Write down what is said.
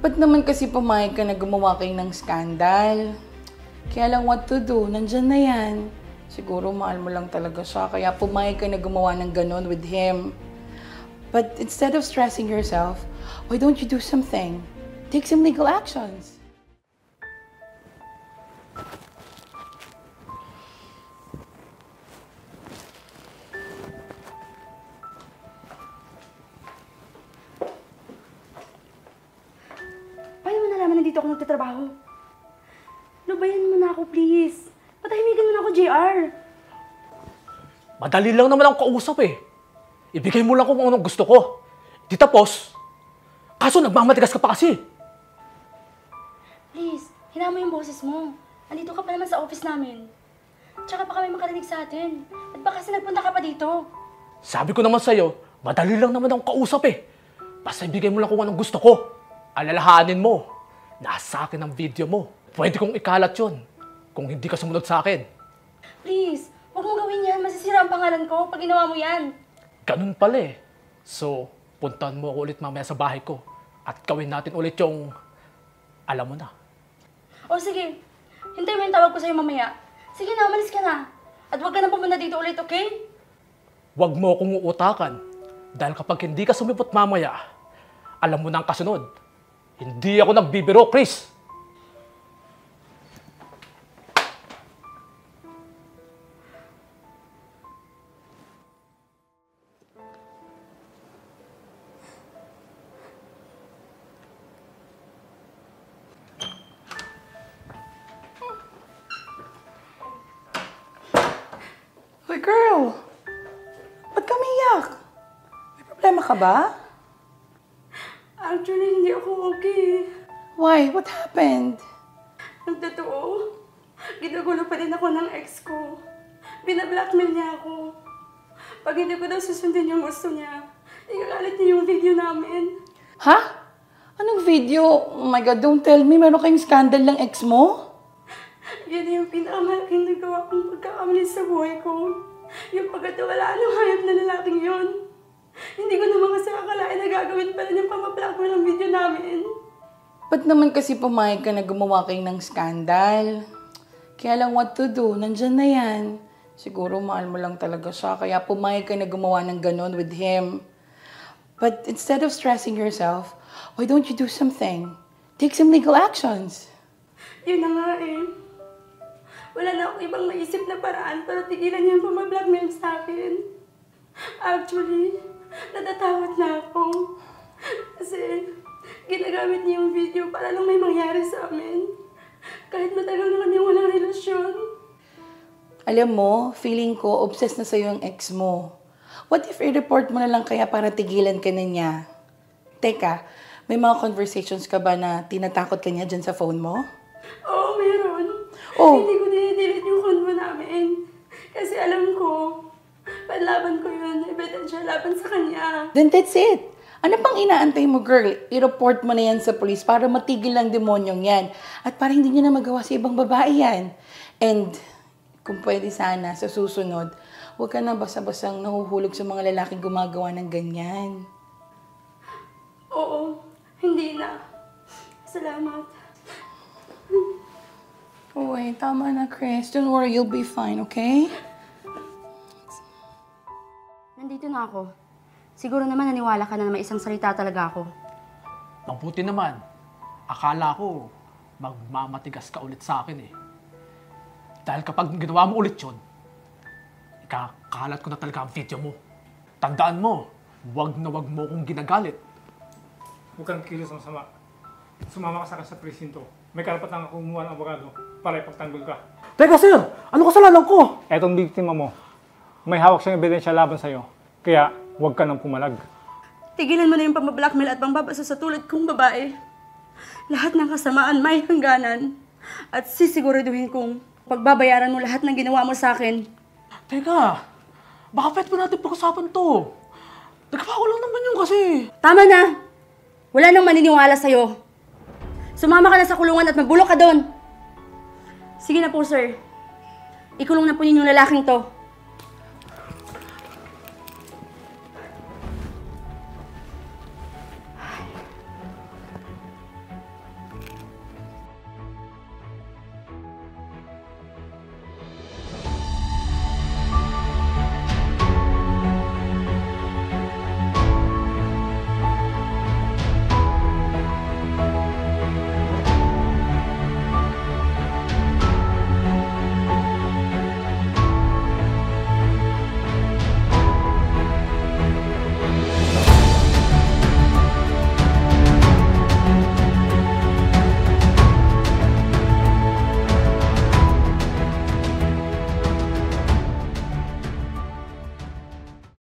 Ba't naman kasi pumayag ka na gumawa kayo ng skandal? Kaya lang what to do, nandyan na yan. Siguro mahal mo lang talaga siya, kaya pumayag ka na gumawa ng ganon with him. But instead of stressing yourself, why don't you do something? Take some legal actions. Paano mo nalaman na dito ako nagtatrabaho? Lubayan mo na ako, please. Patahimigan mo na ako, JR. Madali lang naman akong kausap eh. Ibigay mo lang kung anong gusto ko. Di tapos. Kaso nagmamatigas ka pa kasi. Please, hina mo yung boses mo. Andito ka pa naman sa office namin. Tsaka pa kami makarinig sa atin. At baka kasi nagpunta ka pa dito. Sabi ko naman sa'yo, madali lang naman akong kausap eh. Basta ibigay mo lang kung anong gusto ko. Alalahanin mo. Nasa akin ang video mo. Pwede kong ikalat yun. Kung hindi ka sumunod sa akin. Please, huwag mong gawin yan. Masisira ang pangalan ko pag ginawa mo yan. Ganun pala eh. So, puntahan mo ako ulit mamaya sa bahay ko. At gawin natin ulit yung... alam mo na. O sige, hintay mo yung tawag ko sa'yo mamaya. Sige na, umalis ka na. At huwag ka na pumunta dito ulit, okay? Huwag mo akong uutakan. Dahil kapag hindi ka sumipot mamaya, alam mo na ang kasunod. Hindi ako nagbibiro, Chris! Hoy girl! Ba't ka umiyak? May problema ka ba? Actually, hindi ako okay. Why? What happened? Ang totoo, ginugulo pa din ako ng ex ko. Binablackmail niya ako. Pag hindi ko daw susundin yung gusto niya, igagalit niya yung video namin. Ha? Anong video? Oh my God, don't tell me. Meron kayong scandal ng ex mo? Yan na yung pinakamalaking nagawa kong pagkakamali sa buhay ko. Yung pagkatiwalaan ng hayop na lalaking yun. Hindi ko naman kasi akalain na gagawin pa rin yung pamablackmail ng video namin. Ba't naman kasi pumayag ka na gumawa kayo ng skandal? Kaya lang what to do, nandyan na yan. Siguro mahal mo lang talaga siya, kaya pumayag ka na gumawa ng ganon with him. But instead of stressing yourself, why don't you do something? Take some legal actions. Yun na nga eh. Wala na akong ibang maisip na paraan para tigilan niya yung pamablackmail sa akin. Actually, natatakot na ako. Kasi ginagamit niya yung video para lang may mangyari sa amin. Kahit matagal na kami walang relasyon. Alam mo, feeling ko obsessed na sa'yo ang ex mo. What if i-report mo na lang kaya para tigilan ka na niya? Teka, may mga conversations ka ba na tinatakot ka niya dyan sa phone mo? Oo, meron. Oh. Hindi ko dinidelete yung konvo namin. Kasi alam ko, panlaban ko yun, ebidensya laban sa kanya. Then that's it. Ano pang inaantay mo, girl? I-report mo na yan sa police para matigil ang demonyong yan. At para hindi niya na magawa sa ibang babae yan. And kung pwede sana, sa susunod, huwag ka na basta-bastang nahuhulog sa mga lalaking gumagawa ng ganyan. Oo, hindi na. Salamat. Uy, tama na, Chris. Don't worry, you'll be fine, okay? Nandito na ako. Siguro naman naniwala ka na may isang salita talaga ako. Mabuti naman. Akala ko, magmamatigas ka ulit sa akin eh. Dahil kapag ginawa mo ulit yun, ikakalat ko na talaga ang video mo. Tandaan mo, wag na wag mo kong ginagalit. Huwag kang kilos ng sama. Sumama ka sa presinto. May karapatan ka kumuha ng abogado para ipagtanggol ka. Teka sir, ano kasalanan ko? Etong biktima mo, may hawak siyang ebidensya laban sa'yo. Kaya huwag ka nang pumalag. Tigilan mo na yung pambablackmail at pangbabasa sa tulad kong babae. Lahat ng kasamaan may hangganan. At sisiguraduhin kong pagbabayaran mo lahat ng ginawa mo sa akin. Teka, baka pwede pa natin pag-usapan to. Nagpa ko lang naman yung kasi. Tama na! Wala nang maniniwala sa'yo. Sumama ka na sa kulungan at magbulok ka doon. Sige na po, sir. Ikulong na po ninyong lalaking to.